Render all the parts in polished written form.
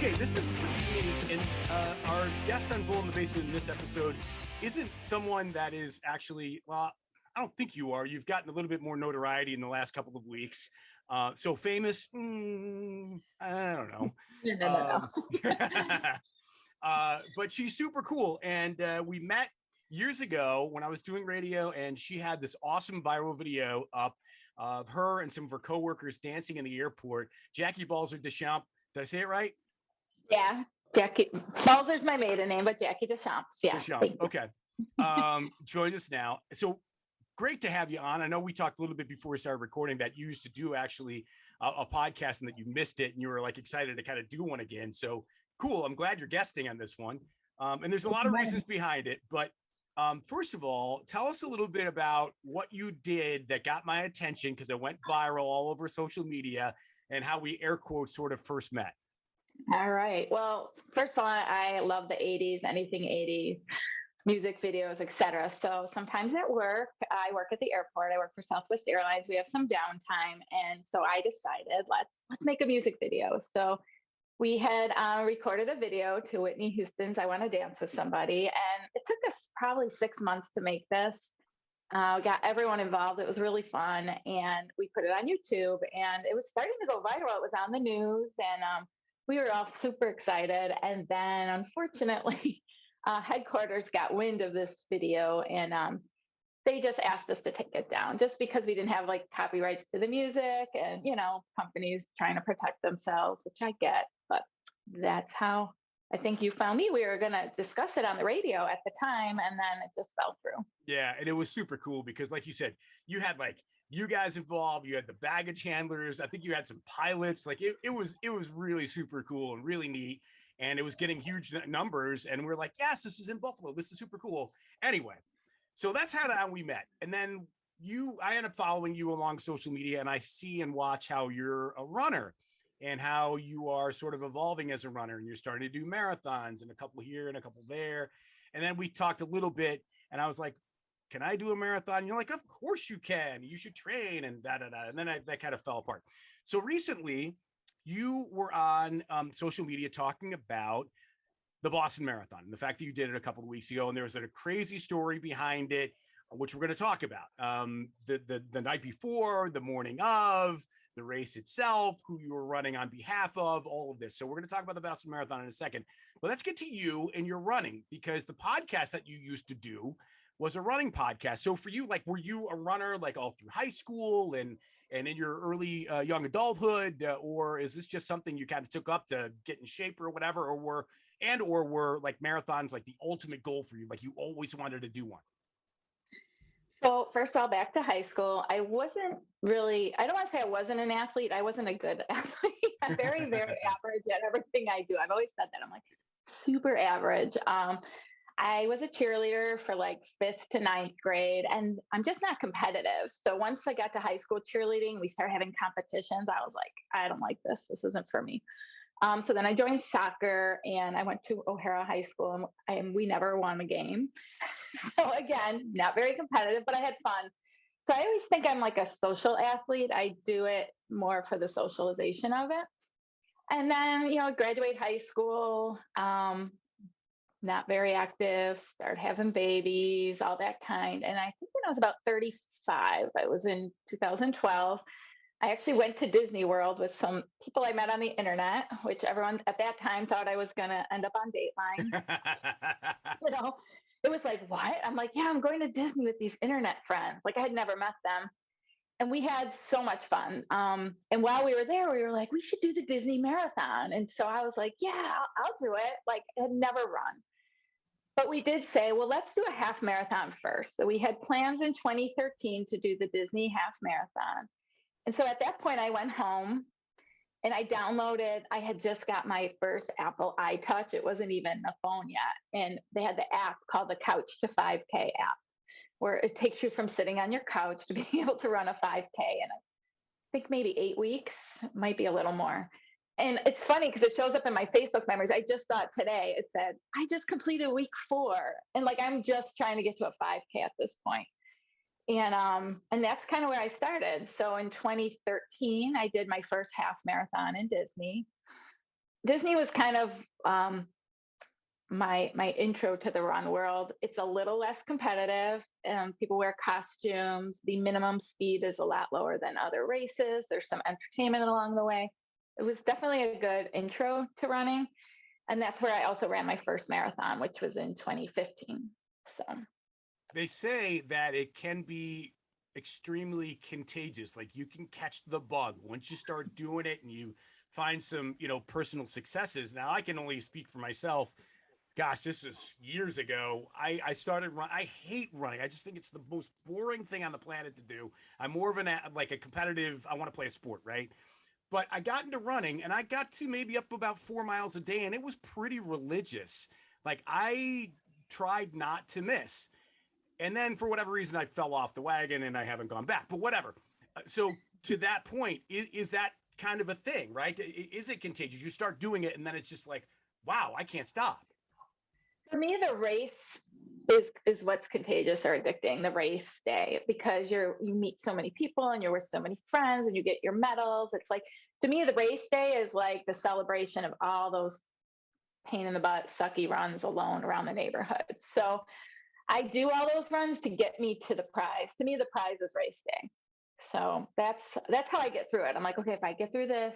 Okay, this is pretty unique, and our guest on Bull in the Basement in this episode isn't someone that is actually, well, I don't think you are. You've gotten a little bit more notoriety in the last couple of weeks. So famous, I don't know. No. But she's super cool. And we met years ago when I was doing radio, and she had this awesome viral video up of her and some of her coworkers dancing in the airport. Jackey Deschamps. Did I say it right? Yeah, Jackey. Balzer's my maiden name, but Jackey Deschamps. Yeah. Deschamps. Okay. Join us now. So great to have you on. I know we talked a little bit before we started recording that you used to do actually a podcast and that you missed it and you were like excited to kind of do one again. So cool. I'm glad you're guesting on this one. And there's a lot of reasons behind it, but first of all, tell us a little bit about what you did that got my attention because it went viral all over social media and how we air quotes sort of first met. All right. Well, first of all, I love the 80s, anything 80s, music videos, etc. So sometimes at work, I work at the airport. I work for Southwest Airlines. We have some downtime, and so I decided let's make a music video. So we had recorded a video to Whitney Houston's "I Want to Dance with Somebody," and it took us probably 6 months to make this. Got everyone involved. It was really fun, and we put it on YouTube, and it was starting to go viral. It was on the news, and we were all super excited. And then, unfortunately, headquarters got wind of this video, and they just asked us to take it down, just because we didn't have like copyrights to the music, and companies trying to protect themselves, which I get. But that's how I think you found me. We were going to discuss it on the radio at the time, and then it just fell through. Yeah, and it was super cool because, like you said, you had like you guys involved. You had the baggage handlers. I think you had some pilots. Like it was really super cool and really neat. And it was getting huge numbers. And we're like, yes, this is in Buffalo. This is super cool. Anyway, so that's how we met. And then I end up following you along social media, and I see and watch how you're a runner and how you are sort of evolving as a runner. And you're starting to do marathons and a couple here and a couple there. And then we talked a little bit, and I was like, can I do a marathon? And you're like, of course you can. You should train and da. And then that kind of fell apart. So recently, you were on social media talking about the Boston Marathon and the fact that you did it a couple of weeks ago. And there was a crazy story behind it, which we're going to talk about. The night before, the morning of, the race itself, who you were running on behalf of, all of this. So we're going to talk about the Boston Marathon in a second. But let's get to you and your running, because the podcast that you used to do was a running podcast. So for you, like, were you a runner like all through high school and in your early young adulthood, or is this just something you kind of took up to get in shape or whatever, or were like marathons like the ultimate goal for you, like you always wanted to do one? So first of all, back to high school, I don't want to say I wasn't an athlete. I wasn't a good athlete. I'm very, very average at everything I do. I've always said that. I'm like super average. I was a cheerleader for like 5th to 9th grade, and I'm just not competitive. So once I got to high school cheerleading, we started having competitions. I was like, I don't like this. This isn't for me. So then I joined soccer, and I went to O'Hara High School, and we never won a game. So again, not very competitive, but I had fun. So I always think I'm like a social athlete. I do it more for the socialization of it. And then, graduate high school, not very active, start having babies, all that kind. And I think when I was about 35, it was in 2012, I actually went to Disney World with some people I met on the internet, which everyone at that time thought I was going to end up on Dateline. It was like, what? I'm like, yeah, I'm going to Disney with these internet friends. Like I had never met them. And we had so much fun. And while we were there, we were like, we should do the Disney Marathon. And so I was like, yeah, I'll do it. Like I had never run. But we did say, well, let's do a half marathon first. So we had plans in 2013 to do the Disney half marathon. And so at that point, I went home and I had just got my first Apple iTouch. It wasn't even a phone yet. And they had the app called the Couch to 5K app, where it takes you from sitting on your couch to being able to run a 5K in, I think, maybe 8 weeks, might be a little more. And it's funny because it shows up in my Facebook memories. I just saw it today. It said, I just completed week 4. And like, I'm just trying to get to a 5K at this point. And that's kind of where I started. So in 2013, I did my first half marathon in Disney. Disney was kind of my intro to the run world. It's a little less competitive, and people wear costumes. The minimum speed is a lot lower than other races. There's some entertainment along the way. It was definitely a good intro to running, and that's where I also ran my first marathon, which was in 2015. So They say that it can be extremely contagious. Like you can catch the bug once you start doing it and you find some, personal successes. Now I can only speak for myself. Gosh, this was years ago. I started run. I hate running. I just think it's the most boring thing on the planet to do. I'm more of like a competitive. I want to play a sport, right? But I got into running and I got to maybe up about 4 miles a day, and it was pretty religious. Like I tried not to miss. And then for whatever reason, I fell off the wagon and I haven't gone back, but whatever. So to that point, is that kind of a thing, right? Is it contagious? You start doing it and then it's just like, wow, I can't stop. for me, the race is what's contagious or addicting. The race day, because you meet so many people and you're with so many friends and you get your medals. It's like, to me, the race day is like the celebration of all those pain in the butt sucky runs alone around the neighborhood. So I do all those runs to get me to the prize. To me, the prize is race day. So that's how I get through it. I'm like, okay, if I get through this,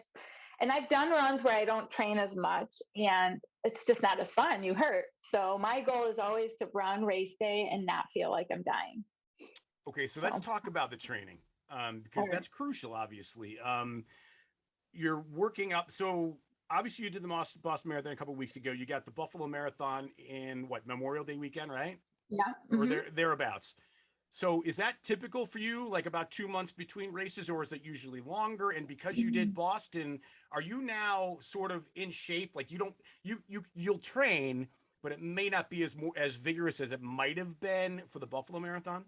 and I've done runs where I don't train as much and it's just not as fun. You hurt. So my goal is always to run race day and not feel like I'm dying. Okay, so let's So, talk about the training, all because right. that's crucial, obviously. You're working up. So obviously, you did the Boston Marathon a couple of weeks ago. You got the Buffalo Marathon in what, Memorial Day weekend, right? Yeah. Or Hmm. thereabouts. So is that typical for you, like about 2 months between races, or is it usually longer? And because you did Boston, are you now sort of in shape? Like you don't you'll train, but it may not be as vigorous as it might have been for the Buffalo Marathon.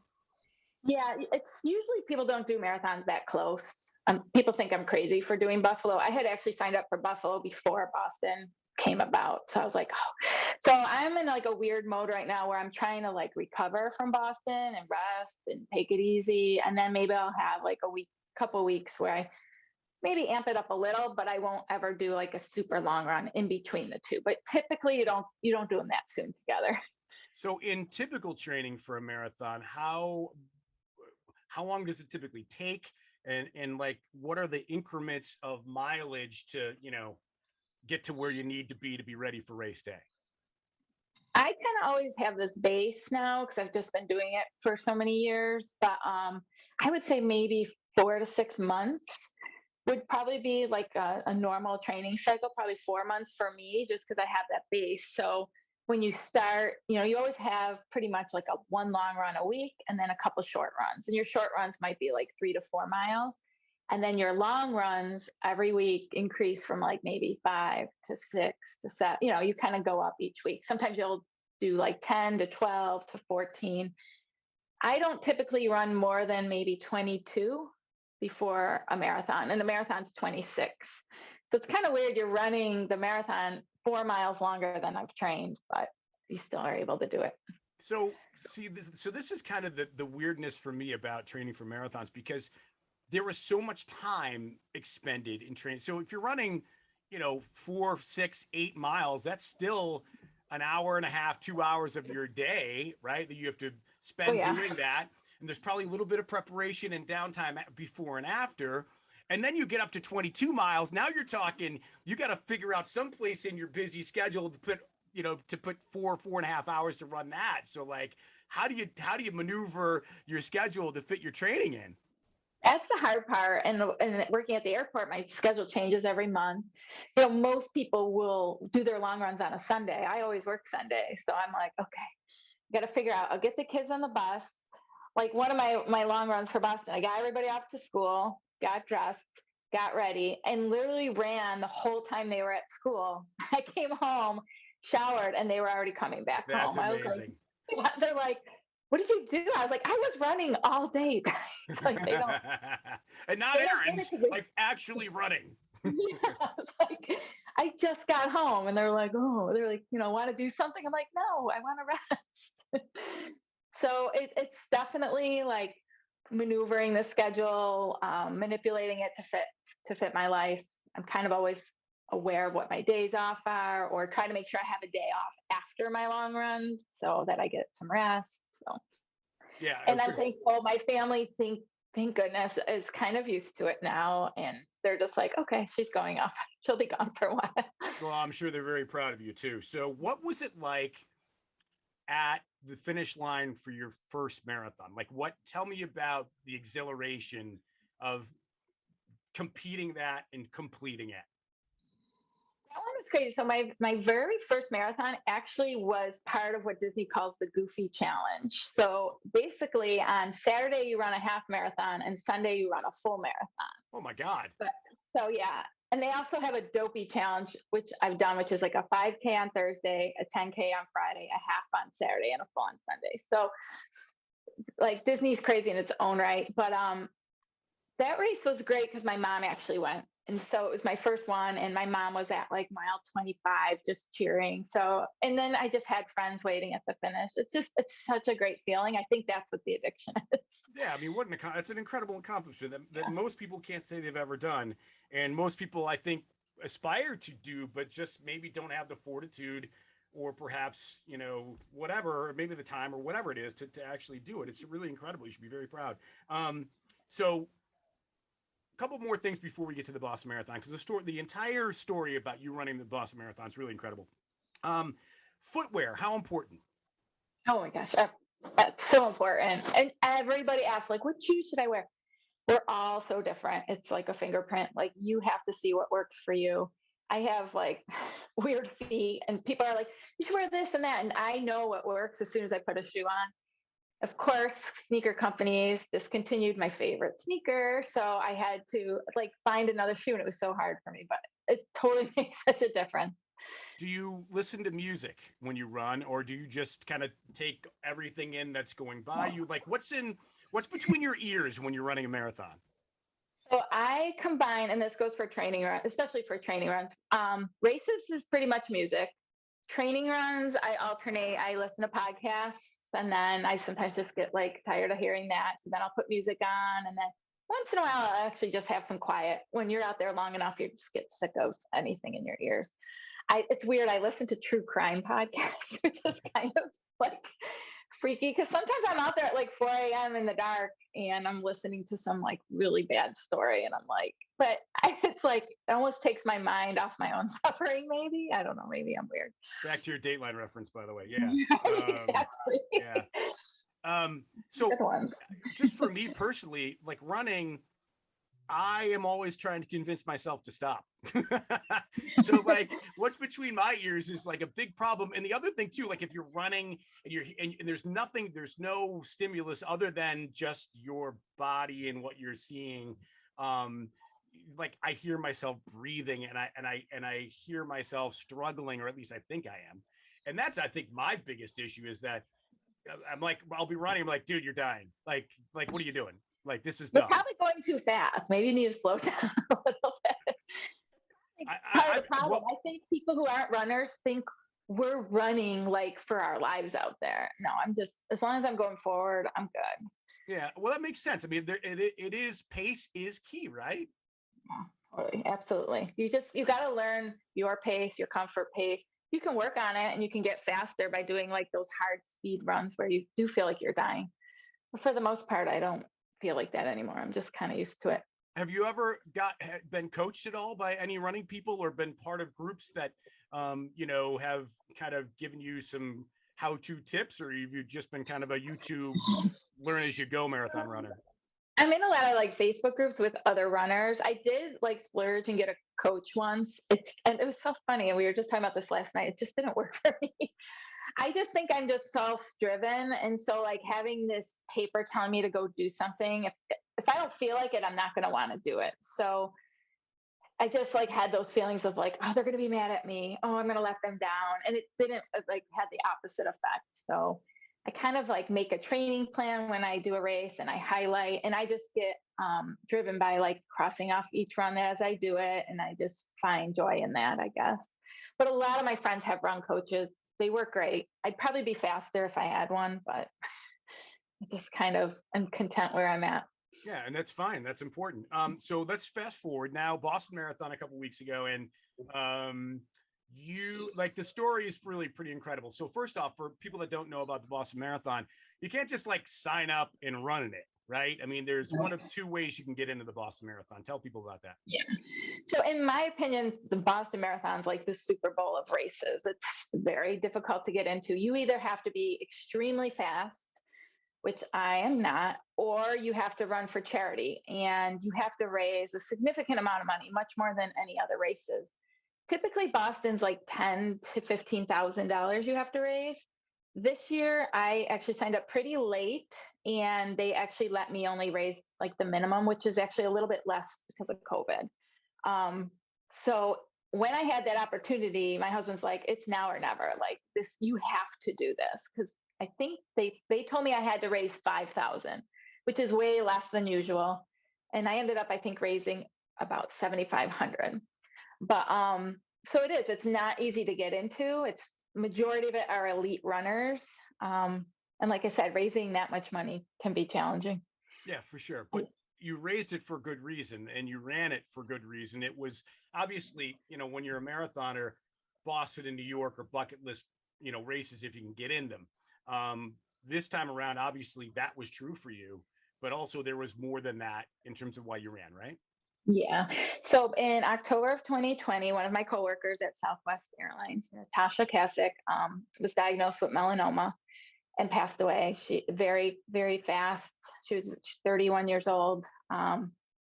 Yeah, it's usually people don't do marathons that close. People think I'm crazy for doing Buffalo. I had actually signed up for Buffalo before Boston came about. So I was like, oh. So I'm in like a weird mode right now where I'm trying to like recover from Boston and rest and take it easy. And then maybe I'll have like a week, couple weeks where I maybe amp it up a little, but I won't ever do like a super long run in between the two. But typically you don't do them that soon together. So in typical training for a marathon, how long does it typically take? And like what are the increments of mileage to, get to where you need to be ready for race day? I kind of always have this base now because I've just been doing it for so many years. But I would say maybe 4 to 6 months would probably be like a normal training cycle, probably 4 months for me, just because I have that base. So when you start, you always have pretty much like a one long run a week and then a couple short runs. And your short runs might be like 3 to 4 miles. And then your long runs every week increase from like maybe 5 to 6 to 7. You kind of go up each week. Sometimes you'll do like 10 to 12 to 14. I don't typically run more than maybe 22 before a marathon, and the marathon's 26. So it's kind of weird. You're running the marathon 4 miles longer than I've trained, but you still are able to do it. So see this is kind of the weirdness for me about training for marathons, because there was so much time expended in training. So if you're running, 4, 6, 8 miles, that's still an hour and a half, 2 hours of your day, right? That you have to Oh, spend yeah. doing that. And there's probably a little bit of preparation and downtime before and after. And then you get up to 22 miles. Now you're talking, you got to figure out some place in your busy schedule to put 4.5 hours to run that. So like, how do you maneuver your schedule to fit your training in? That's the hard part. And working at the airport, my schedule changes every month. Most people will do their long runs on a Sunday. I always work Sunday. So I'm like, okay, got to figure out. I'll get the kids on the bus. Like one of my long runs for Boston, I got everybody off to school, got dressed, got ready, and literally ran the whole time they were at school. I came home, showered, and they were already coming back That's home. I was amazing. like, they're like, what did you do? I was like, I was running all day, guys. Like And not they don't get it errands, because like actually running. yeah, it's like I just got home, and they're like, want to do something? I'm like, no, I want to rest. So it's definitely like maneuvering the schedule, manipulating it to fit my life. I'm kind of always aware of what my days off are, or try to make sure I have a day off after my long run so that I get some rest. So, Yeah, I and was I'm gonna. thankful. My family, thank goodness, is kind of used to it now, and they're just like, okay, she's going off. She'll be gone for a while. Well, I'm sure they're very proud of you too. So, what was it like at the finish line for your first marathon? Like, what? Tell me about the exhilaration of competing that and completing it. That one was crazy. So my very first marathon actually was part of what Disney calls the Goofy Challenge. So basically, on Saturday you run a half marathon, and Sunday you run a full marathon. Oh my God. But so yeah, and they also have a Dopey Challenge, which I've done, which is like a 5K on Thursday, a 10K on Friday, a half on Saturday, and a full on Sunday. So like Disney's crazy in its own right, but that race was great because my mom actually went. And so it was my first one, and my mom was at like mile 25 just cheering. So, and then I just had friends waiting at the finish. It's such a great feeling. I think that's what the addiction is. Yeah, I mean, it's an incredible accomplishment that Yeah. most people can't say they've ever done, and most people I think aspire to do, but just maybe don't have the fortitude, or perhaps whatever, or maybe the time or whatever it is to actually do it. It's really incredible. You should be very proud. So a couple more things before we get to the Boston Marathon, because the entire story about you running the Boston Marathon is really incredible. Um, Footwear, how important? Oh my gosh. That's so important. And everybody asks, like, what shoes should I wear? We're all so different. It's like a fingerprint. Like, you have to see what works for you. I have like weird feet, and people are like, you should wear this and that. And I know what works as soon as I put a shoe on. Of course, sneaker companies discontinued my favorite sneaker. So I had to like find another shoe, and it was so hard for me, but it totally makes such a difference. Do you listen to music when you run, or do you just kind of take everything in that's going by you? Like, what's between your ears when you're running a marathon? So I combine, and this goes for training runs, especially for training runs. Races is pretty much music. Training runs, I alternate. I listen to podcasts, and then I sometimes just get like tired of hearing that. So then I'll put music on, and then once in a while I'll actually just have some quiet. When you're out there long enough, you just get sick of anything in your ears. It's weird. I listen to true crime podcasts, which is kind of like freaky because sometimes I'm out there at like 4 a.m. in the dark and I'm listening to some like really bad story, and I'm like, but it's like it almost takes my mind off my own suffering. Maybe I don't know. Maybe I'm weird. Back to your Dateline reference, by the way. Yeah. Exactly. Yeah. So Good one. just for me personally, like running, I am always trying to convince myself to stop. So like what's between my ears is like a big problem. And the other thing too, like if you're running and there's no stimulus other than just your body and what you're seeing. Um, like I hear myself breathing, and I hear myself struggling, or at least I think I am. And that's, I think, my biggest issue is that I'm like, I'll be running. I'm like, dude, you're dying. Like, what are you doing? Like, this is You're dumb. probably going too fast. Maybe you need to slow down a little bit. Part of the problem. Well, I think people who aren't runners think we're running like for our lives out there. No, I'm just as long as I'm going forward, I'm good. yeah, well, that makes sense. I mean, it is, pace is key, right? Yeah, totally, absolutely. You got to learn your pace, your comfort pace. You can work on it, and you can get faster by doing like those hard speed runs where you do feel like you're dying. But for the most part, I don't feel like that anymore. I'm just kind of used to it. Have you ever been coached at all by any running people, or been part of groups that have kind of given you some how-to tips, or have you just been kind of a YouTube learn as you go marathon runner? I'm in a lot of like Facebook groups with other runners. I did like splurge and get a coach once. And it was so funny. And we were just talking about this last night. It just didn't work for me. I just think I'm just self-driven, and so like having this paper telling me to go do something, if I don't feel like it, I'm not going to want to do it. So I just like had those feelings of like, oh, they're going to be mad at me. Oh, I'm going to let them down, and it didn't like had the opposite effect. So I kind of like make a training plan when I do a race, and I highlight, and I just get driven by like crossing off each run as I do it, and I just find joy in that, I guess. But a lot of my friends have run coaches. They work great. I'd probably be faster if I had one, but I just kind of am content where I'm at. Yeah, and that's fine. That's important. So let's fast forward now. Boston Marathon a couple weeks ago, and you like the story is really pretty incredible. So first off, for people that don't know about the Boston Marathon, you can't just like sign up and run in it, right? I mean, there's one of two ways you can get into the Boston Marathon. Tell people about that. Yeah. So, in my opinion, the Boston Marathon's like the Super Bowl of races. It's very difficult to get into. You either have to be extremely fast, which I am not, or you have to run for charity and you have to raise a significant amount of money, much more than any other races. Typically, Boston's like ten to $15,000 you have to raise. This year, I actually signed up pretty late, and they actually let me only raise like the minimum, which is actually a little bit less because of COVID. Um, so when I had that opportunity, my husband's like, "It's now or never. Like this, you have to do this." Because I think they told me I had to raise 5,000, which is way less than usual, and I ended up I think raising about 7,500. But so it is. It's not easy to get into. It's majority of it are elite runners. And like I said, raising that much money can be challenging. Yeah, for sure. But you raised it for good reason and you ran it for good reason. It was obviously, when you're a marathoner, Boston and New York are bucket list, races if you can get in them. This time around, obviously that was true for you, but also there was more than that in terms of why you ran, right? Yeah. So in October of 2020, one of my coworkers at Southwest Airlines, Natasha Kasich, was diagnosed with melanoma and passed away. She very, very fast. She was 31 years old,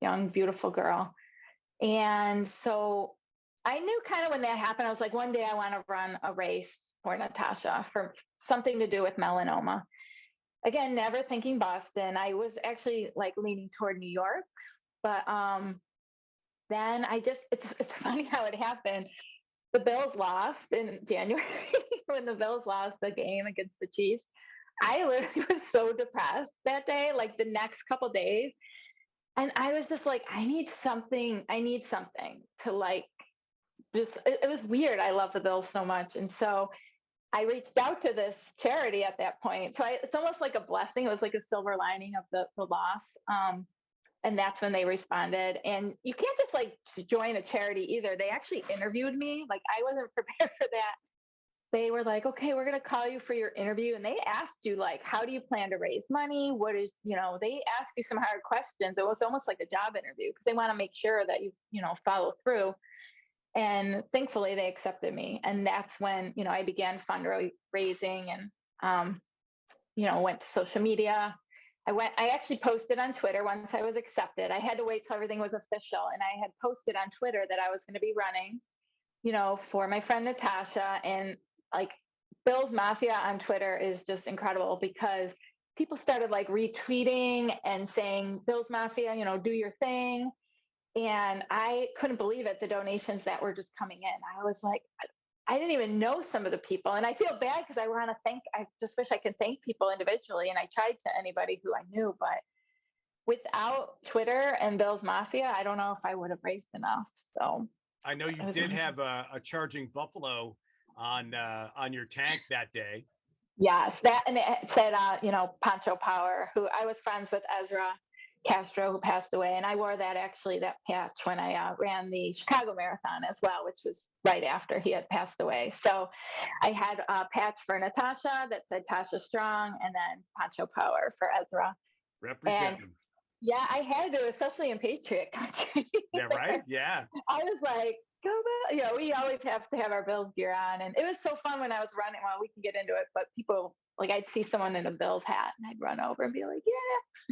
young, beautiful girl. And so I knew kind of when that happened, I was like, one day I want to run a race for Natasha for something to do with melanoma. Again, never thinking Boston. I was actually like leaning toward New York, but then it's funny how it happened. The Bills lost in January when the Bills lost the game against the Chiefs. I literally was so depressed that day, like the next couple days. And I was just like, I need something. I need something to like it was weird. I love the Bills so much. And so I reached out to this charity at that point. So it's almost like a blessing. It was like a silver lining of the loss. And that's when they responded. And you can't just like join a charity either. They actually interviewed me. Like I wasn't prepared for that. They were like, okay, we're going to call you for your interview. And they asked you like, how do you plan to raise money? What is, they asked you some hard questions. It was almost like a job interview because they want to make sure that you follow through. And thankfully they accepted me. And that's when, I began fundraising and, went to social media. I actually posted on Twitter once I was accepted. I had to wait till everything was official. And I had posted on Twitter that I was going to be running, for my friend Natasha. And like Bill's Mafia on Twitter is just incredible because people started like retweeting and saying, Bill's Mafia, do your thing. And I couldn't believe it, the donations that were just coming in. I was like, I didn't even know some of the people. And I feel bad because I just wish I could thank people individually. And I tried to anybody who I knew, but without Twitter and Bill's Mafia, I don't know if I would have raised enough. So I know you did have a charging buffalo on your tank that day. Yes, that, and it said, Pancho Power, who I was friends with Ezra Castro, who passed away. And I wore that patch when I ran the Chicago Marathon as well, which was right after he had passed away. So I had a patch for Natasha that said Tasha Strong and then Pancho Power for Ezra. Representing. And yeah, I had to, especially in Patriot country. Yeah, right? Yeah. I was like, go Bill. We always have to have our Bills gear on. And it was so fun when I was running. Well, we can get into it, but people, like I'd see someone in a Bills hat and I'd run over and be like, yeah.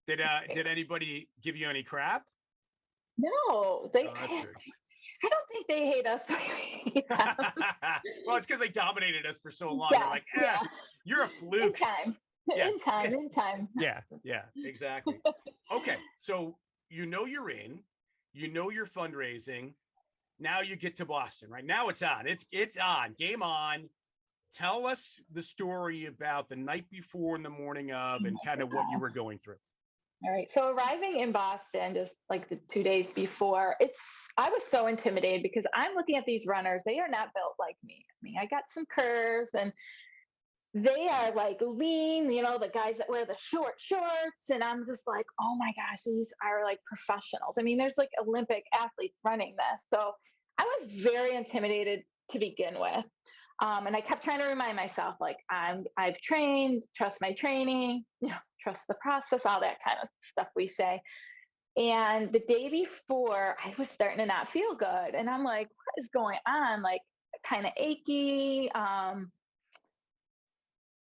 Did anybody give you any crap? No, that's good. I don't think they hate us. Well, it's because they dominated us for so long. Yeah, they're like, you're a fluke. In time. Yeah, exactly. Okay, so you're in, you're fundraising. Now you get to Boston, right? Now it's on. It's on. Game on. Tell us the story about the night before and the morning of and kind of what you were going through. All right. So arriving in Boston just like the 2 days before, I was so intimidated because I'm looking at these runners. They are not built like me. I mean, I got some curves and they are like lean, the guys that wear the short shorts. And I'm just like, oh my gosh, these are like professionals. I mean, there's like Olympic athletes running this. So I was very intimidated to begin with. And I kept trying to remind myself, like, I've trained, trust my training, trust the process, all that kind of stuff we say. And the day before, I was starting to not feel good. And I'm like, what is going on? Like, kind of achy,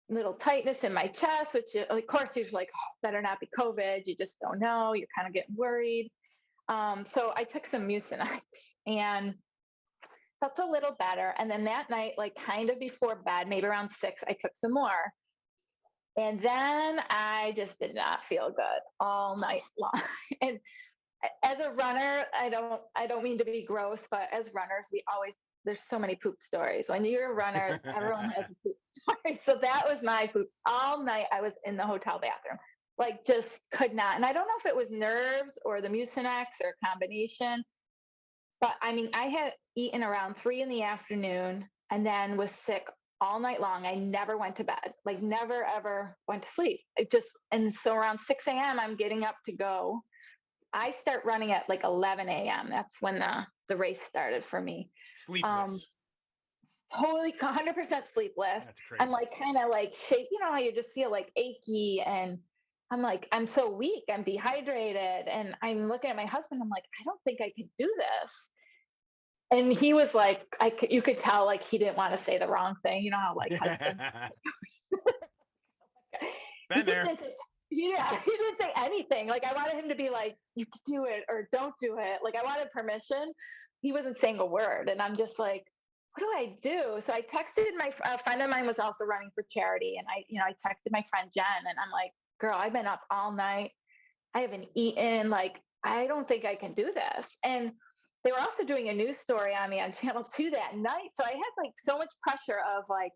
little tightness in my chest, which of course you're like, oh, better not be COVID. You just don't know. You're kind of getting worried. So I took some Mucinex and felt a little better. And then that night, like kind of before bed, maybe around 6, I took some more. And then I just did not feel good all night long. And as a runner, I don't mean to be gross, but as runners, we always there's so many poop stories. When you're a runner, everyone has a poop story. So that was my poops. All night I was in the hotel bathroom. Like just could not. And I don't know if it was nerves or the Mucinex or a combination, but I mean, I had eaten around 3 in the afternoon and then was sick all night long. I never went to bed, like never ever went to sleep. And so around 6 a.m., I'm getting up to go. I start running at like 11 a.m. That's when the race started for me. Um, Sleepless. totally 100% sleepless. That's crazy. I'm like kind of like shake, how you just feel like achy, and I'm like, I'm so weak, I'm dehydrated. And I'm looking at my husband, I'm like, I don't think I could do this. And he was like, you could tell like he didn't want to say the wrong thing. You know how like husbands. He Been just there. didn't say, yeah, he didn't say anything. Like I wanted him to be like, you could do it or don't do it. Like I wanted permission. He wasn't saying a word, and I'm just like, what do I do? So I texted a friend of mine was also running for charity, and I texted my friend Jen, and I'm like, girl, I've been up all night. I haven't eaten. Like I don't think I can do this. And they were also doing a news story on me on Channel 2 that night. So I had like so much pressure of like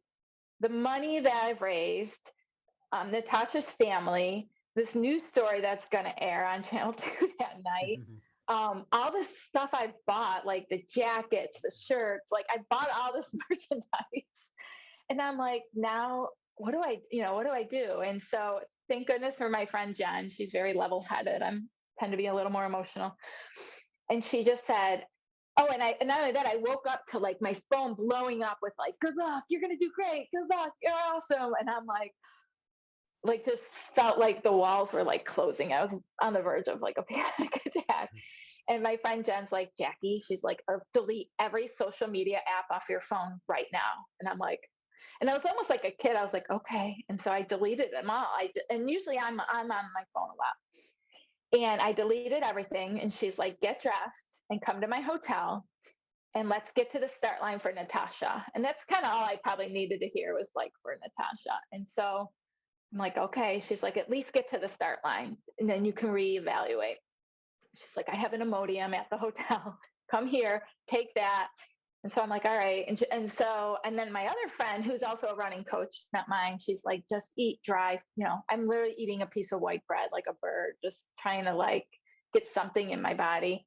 the money that I've raised, Natasha's family, this news story that's going to air on Channel 2 that night. All this stuff I bought, like the jackets, the shirts, like I bought all this merchandise. And I'm like, now what do I do? And so thank goodness for my friend Jen. She's very level headed. I'm tend to be a little more emotional. And she just said, oh, and not only that, I woke up to like my phone blowing up with like, good luck, you're gonna do great, good luck, you're awesome. And I'm like just felt like the walls were like closing. I was on the verge of like a panic attack. And my friend Jen's like, Jackey, she's like, delete every social media app off your phone right now. And I'm like, and I was almost like a kid. I was like, okay. And so I deleted them all. And usually I'm on my phone a lot. And I deleted everything. And she's like, get dressed and come to my hotel and let's get to the start line for Natasha. And that's kind of all I probably needed to hear was like for Natasha. And so I'm like, okay. She's like, at least get to the start line and then you can reevaluate. She's like, I have an Imodium at the hotel. Come here, take that. And so I'm like, all right. And then my other friend, who's also a running coach, she's not mine. She's like, just eat dry. I'm literally eating a piece of white bread like a bird, just trying to like get something in my body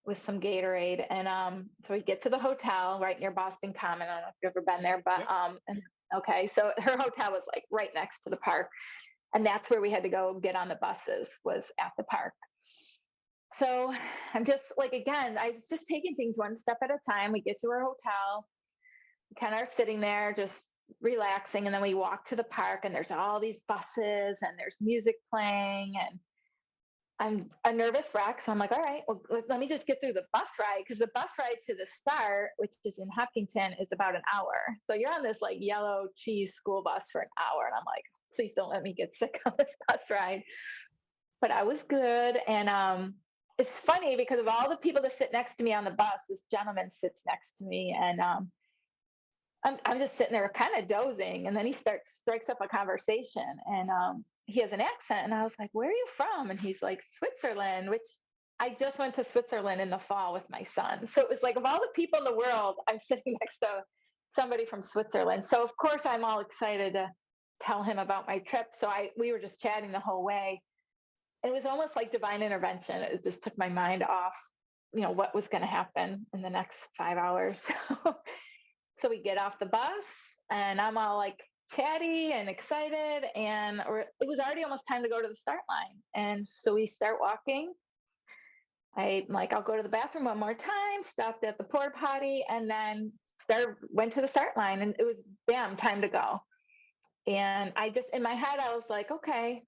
with some Gatorade. And so we get to the hotel right near Boston Common. I don't know if you've ever been there, but and okay. So her hotel was like right next to the park. And that's where we had to go get on the buses, was at the park. So I'm just like, again, I was just taking things one step at a time. We get to our hotel, we kind of are sitting there just relaxing. And then we walk to the park and there's all these buses and there's music playing. And I'm a nervous wreck. So I'm like, all right, well, let me just get through the bus ride. Cause the bus ride to the start, which is in Hopkinton, is about an hour. So you're on this like yellow cheese school bus for an hour. And I'm like, please don't let me get sick on this bus ride. But I was good. And it's funny because of all the people that sit next to me on the bus, this gentleman sits next to me, and I'm just sitting there kind of dozing, and then he strikes up a conversation, and he has an accent, and I was like, "Where are you from?" And he's like, "Switzerland," which I just went to Switzerland in the fall with my son. So it was like, of all the people in the world, I'm sitting next to somebody from Switzerland. So of course I'm all excited to tell him about my trip. So we were just chatting the whole way. It was almost like divine intervention. It just took my mind off, what was going to happen in the next 5 hours. So we get off the bus and I'm all like chatty and excited, and it was already almost time to go to the start line. And so we start walking. I'm like, I'll go to the bathroom one more time, stopped at the porta potty, and then went to the start line. And it was, bam, time to go. And I just, in my head, I was like, okay,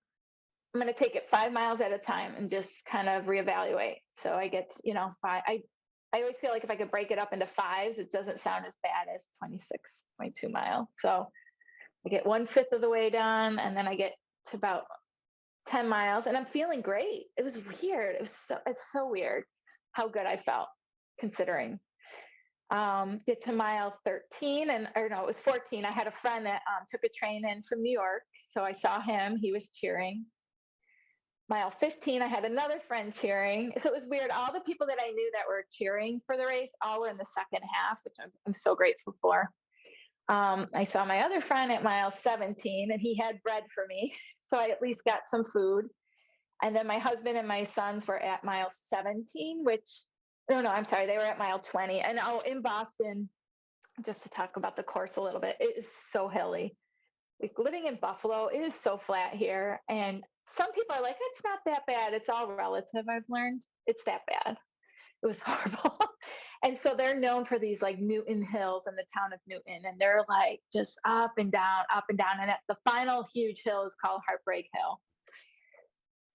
I'm going to take it 5 miles at a time and just kind of reevaluate. So I get, five. I always feel like if I could break it up into fives, it doesn't sound as bad as 26.2 miles. So I get 1/5 of the way done, and then I get to about 10 miles, and I'm feeling great. It was weird. It's so weird how good I felt considering. Get to mile 13, or no, it was 14. I had a friend that took a train in from New York. So I saw him. He was cheering. Mile 15, I had another friend cheering. So it was weird. All the people that I knew that were cheering for the race all were in the second half, which I'm so grateful for. I saw my other friend at mile 17, and he had bread for me. So I at least got some food. And then my husband and my sons were at mile 17, which, no, I'm sorry, they were at mile 20. And in Boston, just to talk about the course a little bit, it is so hilly. Like living in Buffalo, it is so flat here. And some people are like, it's not that bad. It's all relative, I've learned. It's that bad. It was horrible. And so they're known for these like Newton Hills in the town of Newton. And they're like just up and down, up and down. And the final huge hill is called Heartbreak Hill.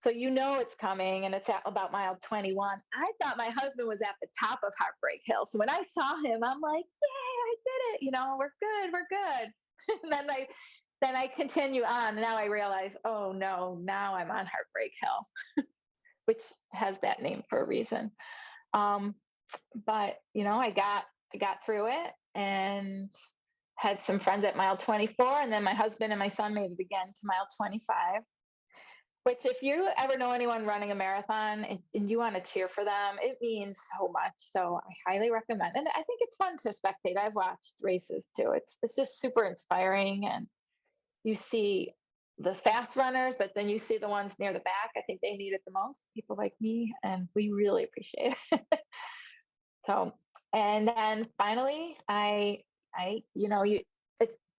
So it's coming, and it's at about mile 21. I thought my husband was at the top of Heartbreak Hill. So when I saw him, I'm like, yay, I did it. We're good. And then I continue on. Now I realize, oh no, now I'm on Heartbreak Hill, which has that name for a reason. But I got through it and had some friends at mile 24, and then my husband and my son made it again to mile 25. Which, if you ever know anyone running a marathon and you want to cheer for them, it means so much. So I highly recommend. And I think it's fun to spectate. I've watched races too. It's just super inspiring, and you see the fast runners, but then you see the ones near the back. I think they need it the most. People like me, and we really appreciate it. So, and then finally, you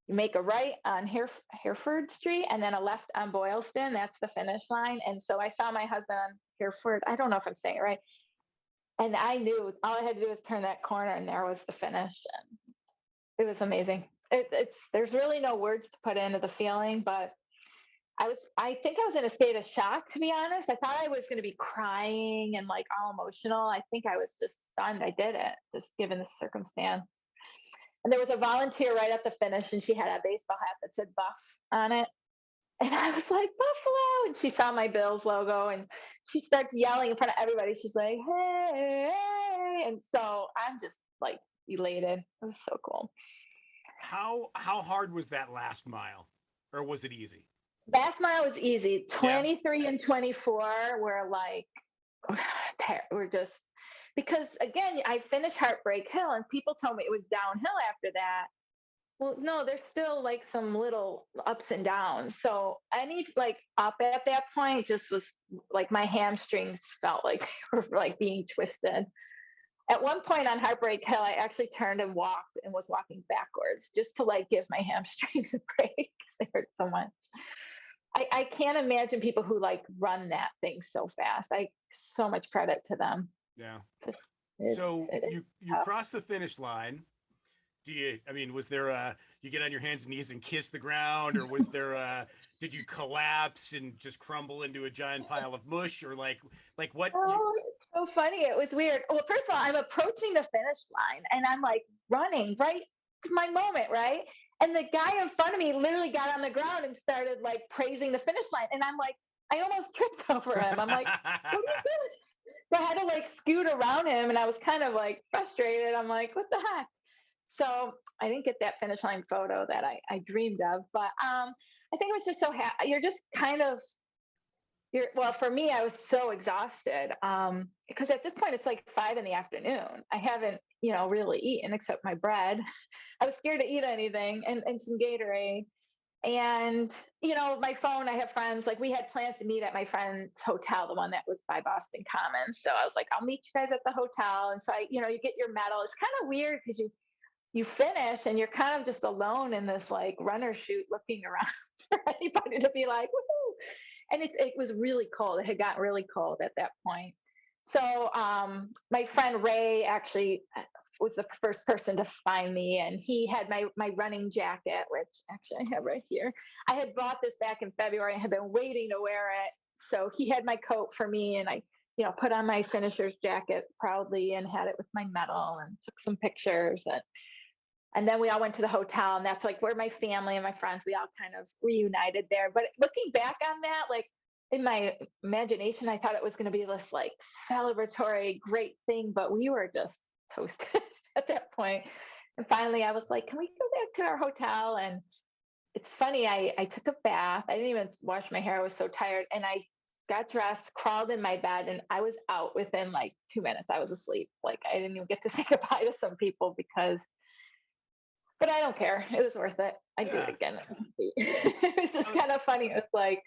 make a right on Hereford Street and then a left on Boylston. That's the finish line. And so I saw my husband on Hereford. I don't know if I'm saying it right. And I knew all I had to do was turn that corner, and there was the finish. And it was amazing. There's really no words to put into the feeling, but I think I was in a state of shock, to be honest. I thought I was going to be crying and like all emotional. I think I was just stunned. I did it, just given the circumstance. And there was a volunteer right at the finish, and she had a baseball hat that said Buff on it. And I was like, Buffalo. And she saw my Bills logo, and she starts yelling in front of everybody. She's like, hey, hey. And so I'm just like elated. It was so cool. How hard was that last mile, or was it easy? Last mile was easy. 23 and 24 were like, we're just, because again, I finished Heartbreak Hill, and people told me it was downhill after that. Well, no, there's still like some little ups and downs. So any like up at that point just was like my hamstrings felt like they were like being twisted. At one point on Heartbreak Hill, I actually turned and walked and was walking backwards just to like give my hamstrings a break because they hurt so much. I can't imagine people who like run that thing so fast. So much credit to them. Yeah. So you cross the finish line. Was there you get on your hands and knees and kiss the ground, or was there did you collapse and just crumble into a giant pile of mush, or like what? Oh, it's so funny. It was weird. Well, first of all, I'm approaching the finish line, and I'm like running right to my moment, right? And the guy in front of me literally got on the ground and started like praising the finish line. And I'm like, I almost tripped over him. I'm like, what are you doing? So I had to like scoot around him, and I was kind of like frustrated. I'm like, what the heck? So I didn't get that finish line photo that I dreamed of, but I think it was just so you're just kind of, well, for me, I was so exhausted because at this point it's like 5 PM. I haven't, really eaten except my bread. I was scared to eat anything and some Gatorade. And, my phone, I have friends, like we had plans to meet at my friend's hotel, the one that was by Boston Commons. So I was like, I'll meet you guys at the hotel. And so you get your medal. It's kind of weird because you you finish and you're kind of just alone in this like runner chute looking around for anybody to be like, woohoo. And it was really cold. It had gotten really cold at that point. So my friend Ray actually was the first person to find me, and he had my running jacket, which actually I have right here. I had bought this back in February and had been waiting to wear it. So he had my coat for me, and I, put on my finisher's jacket proudly and had it with my medal and took some pictures. And then we all went to the hotel, and that's like where my family and my friends, we all kind of reunited there. But looking back on that, like in my imagination, I thought it was going to be this like celebratory, great thing, but we were just toasted at that point. And finally, I was like, can we go back to our hotel? And it's funny, I took a bath. I didn't even wash my hair. I was so tired. And I got dressed, crawled in my bed, and I was out within like 2 minutes. I was asleep. Like I didn't even get to say goodbye to some people but I don't care. It was worth it. I'd do it again. It was just kind of funny. It's like,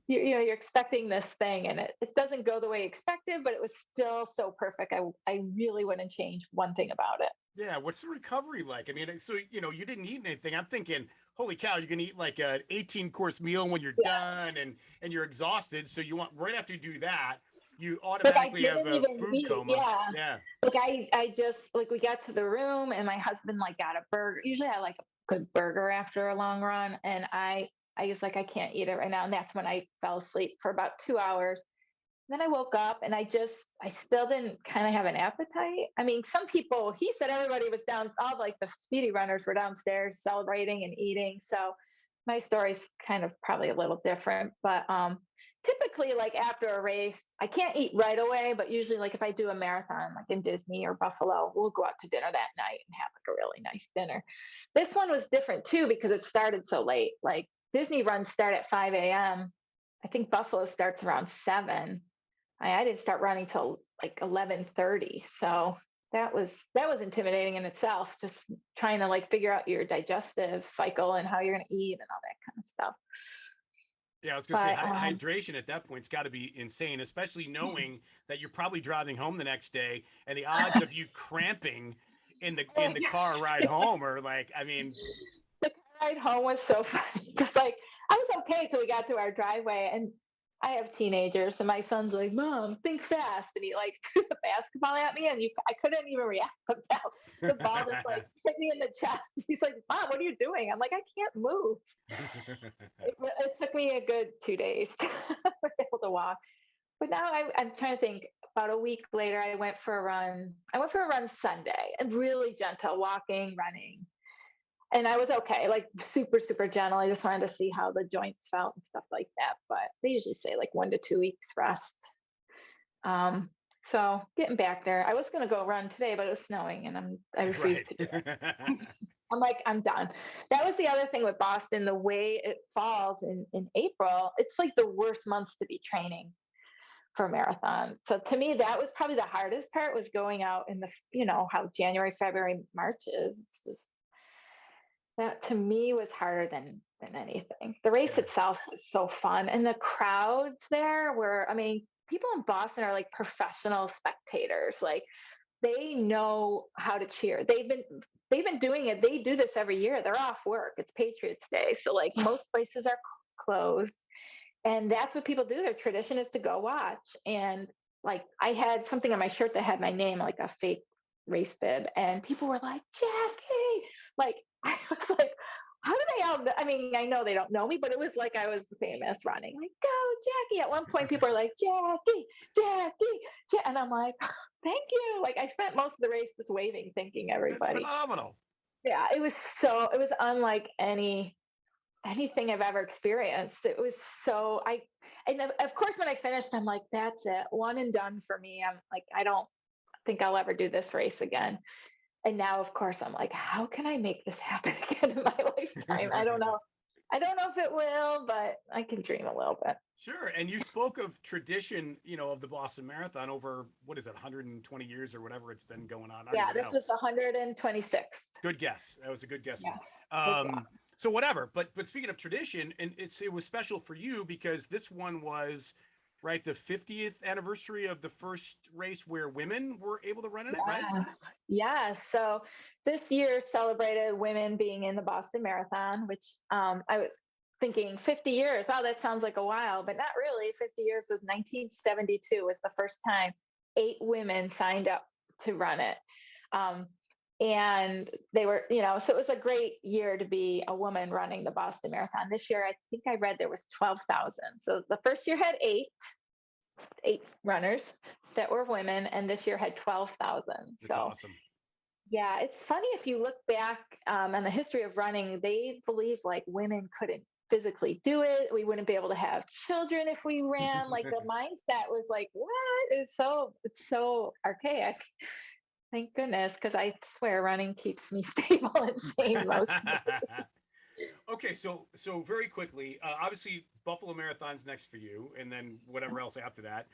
you're expecting this thing and it doesn't go the way you expected, but it was still so perfect. I really wouldn't change one thing about it. Yeah. What's the recovery like? I mean, so, you didn't eat anything. I'm thinking, holy cow, you're going to eat like an 18-course meal when you're done and you're exhausted. So you want, right after you do that, you automatically have a food coma. Yeah. Like I just, like we got to the room and my husband like got a burger. Usually I like a good burger after a long run. And I was like, I can't eat it right now. And that's when I fell asleep for about 2 hours. Then I woke up and I still didn't kind of have an appetite. I mean, some people, he said everybody was down, all like the speedy runners were downstairs celebrating and eating. So my story's kind of probably a little different, but typically like after a race, I can't eat right away, but usually like if I do a marathon, like in Disney or Buffalo, we'll go out to dinner that night and have like a really nice dinner. This one was different too, because it started so late. Like Disney runs start at 5 a.m. I think Buffalo starts around 7. I didn't start running till like 11:30. So that was intimidating in itself, just trying to like figure out your digestive cycle and how you're going to eat and all that kind of stuff. Yeah, I was going to say hydration at that point's got to be insane, especially knowing that you're probably driving home the next day, and the odds of you cramping in the car ride home are like, I mean, the car ride home was so funny because like I was okay till we got to our driveway, and I have teenagers, and my son's like, "Mom, think fast," and he like threw the basketball at me, and I couldn't even react. The ball just like hit me in the chest. He's like, "Mom, what are you doing?" I'm like, "I can't move." It took me a good 2 days to be able to walk, but now I'm trying to think. About a week later, I went for a run. I went for a run Sunday, and really gentle walking, running. And I was okay, like super, super gentle. I just wanted to see how the joints felt and stuff like that. But they usually say like 1 to 2 weeks rest. So getting back there. I was going to go run today, but it was snowing and I refused to do it. I'm like, I'm done. That was the other thing with Boston, the way it falls in April. It's like the worst months to be training for a marathon. So to me, that was probably the hardest part, was going out in how January, February, March is. It's just, that to me was harder than anything. The race itself was so fun, and the crowds there were, I mean, people in Boston are like professional spectators. Like they know how to cheer. They've been doing it. They do this every year. They're off work. It's Patriots Day, so like most places are closed, and that's what people do. Their tradition is to go watch. And like I had something on my shirt that had my name, like a fake race bib, and people were like, Jackey, like I was like, how do they all? I mean, I know they don't know me, but it was like I was famous running, like, go Jackey. At one point, people are like, Jackey, and I'm like, thank you. Like I spent most of the race just waving, thanking everybody. That's phenomenal. Yeah, it was unlike anything I've ever experienced. It was so and of course when I finished, I'm like, that's it, one and done for me. I'm like, I don't think I'll ever do this race again. And now, of course, I'm like, how can I make this happen again in my lifetime? I don't know. I don't know if it will, but I can dream a little bit. Sure. And you spoke of tradition, of the Boston Marathon over, what is it, 120 years or whatever it's been going on. Yeah, this was 126th. Good guess. That was a good guess. Yeah. So whatever. But speaking of tradition, and it was special for you because this one was right, the 50th anniversary of the first race where women were able to run in it, right? Yeah. Yeah. So this year celebrated women being in the Boston Marathon, which I was thinking 50 years. Wow, that sounds like a while, but not really. 50 years was 1972 was the first time 8 women signed up to run it. Um, and they were, so it was a great year to be a woman running the Boston Marathon. This year, I think I read there was 12,000. So the first year had eight runners that were women, and this year had 12,000. It's So, awesome. yeah, it's funny if you look back on the history of running, they believe like women couldn't physically do it. We wouldn't be able to have children if we ran. Like the mindset was like, what? It's so archaic. Thank goodness, because I swear running keeps me stable and sane most. Okay, so very quickly, obviously Buffalo Marathon's next for you, and then whatever else after that.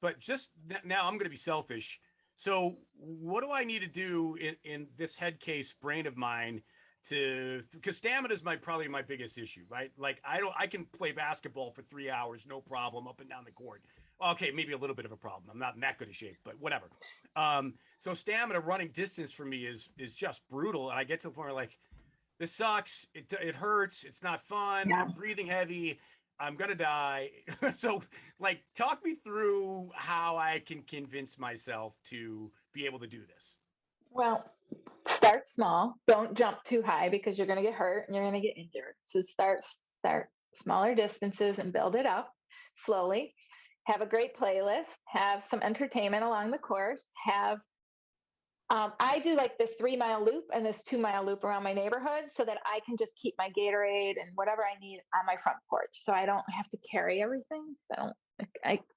But just now, I'm going to be selfish. So, what do I need to do in this head case brain of mine to, because stamina is probably my biggest issue, right? Like I can play basketball for 3 hours, no problem, up and down the court. Okay, maybe a little bit of a problem. I'm not in that good a shape, but whatever. So stamina running distance for me is just brutal, and I get to the point where like, this sucks. It hurts. It's not fun. Yeah. I'm breathing heavy. I'm gonna die. So, like, talk me through how I can convince myself to be able to do this. Well, start small. Don't jump too high because you're going to get hurt and you're going to get injured. So start smaller distances and build it up slowly. Have a great playlist. Have some entertainment along the course. I do like this 3 mile loop and this 2 mile loop around my neighborhood so that I can just keep my Gatorade and whatever I need on my front porch. So I don't have to carry everything.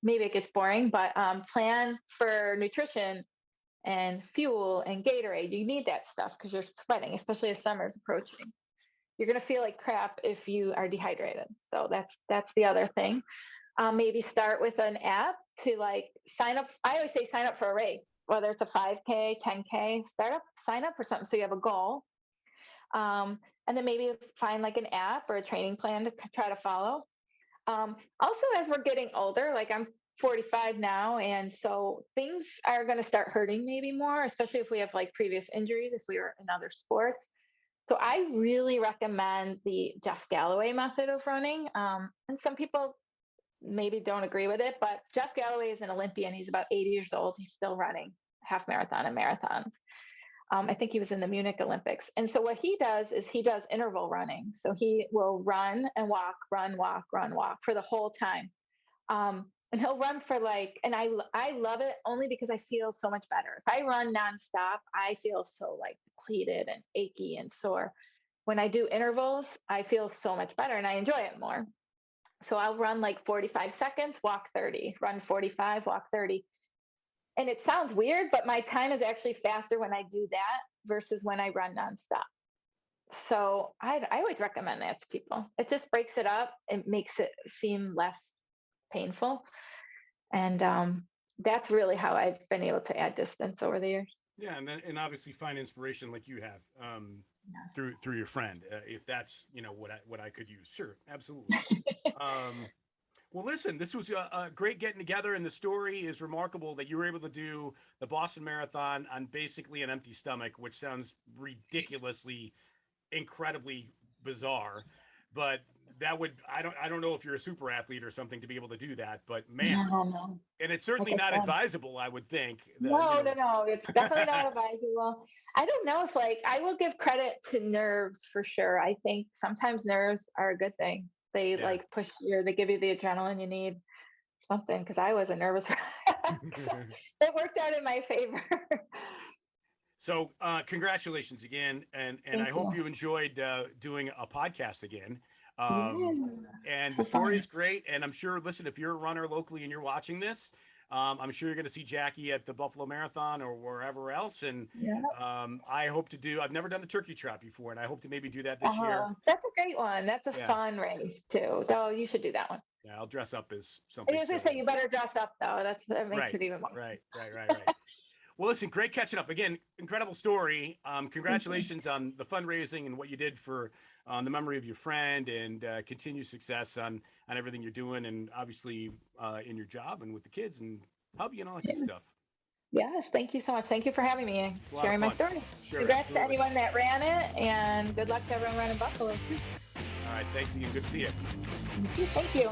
Maybe it gets boring, but plan for nutrition and fuel and Gatorade. You need that stuff because you're sweating, especially as summer's approaching. You're going to feel like crap if you are dehydrated. So that's the other thing. Maybe start with an app to like sign up. I always say sign up for a race, whether it's a 5K, 10K, sign up for something so you have a goal. And then maybe find like an app or a training plan to try to follow. Also, as we're getting older, like I'm 45 now, and so things are going to start hurting maybe more, especially if we have like previous injuries, if we were in other sports. So I really recommend the Jeff Galloway method of running. And some people maybe don't agree with it, but Jeff Galloway is an Olympian. He's about 80 years old. He's still running half marathon and marathons. I think he was in the Munich Olympics. And so what he does is he does interval running. So he will run and walk, run, walk, run, walk for the whole time. And he'll run for like, and I love it only because I feel so much better. If I run nonstop, I feel so like depleted and achy and sore. When I do intervals, I feel so much better and I enjoy it more. So I'll run like 45 seconds, walk 30, run 45, walk 30. And it sounds weird, but my time is actually faster when I do that versus when I run nonstop. So I always recommend that to people. It just breaks it up. It makes it seem less painful. And that's really how I've been able to add distance over the years. Yeah, and obviously find inspiration like you have Yeah. through your friend. If that's what I could use, sure, absolutely. Well, listen, this was a great getting together, and the story is remarkable that you were able to do the Boston Marathon on basically an empty stomach, which sounds ridiculously, incredibly bizarre. But that would I don't know if you're a super athlete or something to be able to do that, but man, No. and it's Like certainly I not said. advisable, I would think. No. It's definitely not advisable. I don't know if like I will give credit to nerves for sure. I think sometimes nerves are a good thing. They Yeah. like they give you the adrenaline you need, something because I was a nervous wreck. So it worked out in my favor. So congratulations again, and I Thank hope you. you enjoyed doing a podcast again. Yeah. And the So story fun. is great. And I'm sure, listen, if you're a runner locally and you're watching this, I'm sure you're going to see Jackey at the Buffalo Marathon or wherever else. And Yeah. I hope to do. I've never done the turkey trot before, and I hope to maybe do that this year. That's a great one. That's a Yeah, fun race too. Oh, you should do that one. yeah. I'll dress up as I something was gonna silly. say you better dress up though. That makes Right, it even more. right. Well, listen, great catching up again. Incredible story. Congratulations on the fundraising and what you did for the memory of your friend, and continued success on everything you're doing, and obviously in your job and with the kids and hubby and all that good stuff. Yes, thank you so much. Thank you for having me and sharing my story. Sure, Congrats absolutely. to anyone that ran it, and good luck to everyone running Buffalo too. All right, thanks again. Good to see you. Thank you.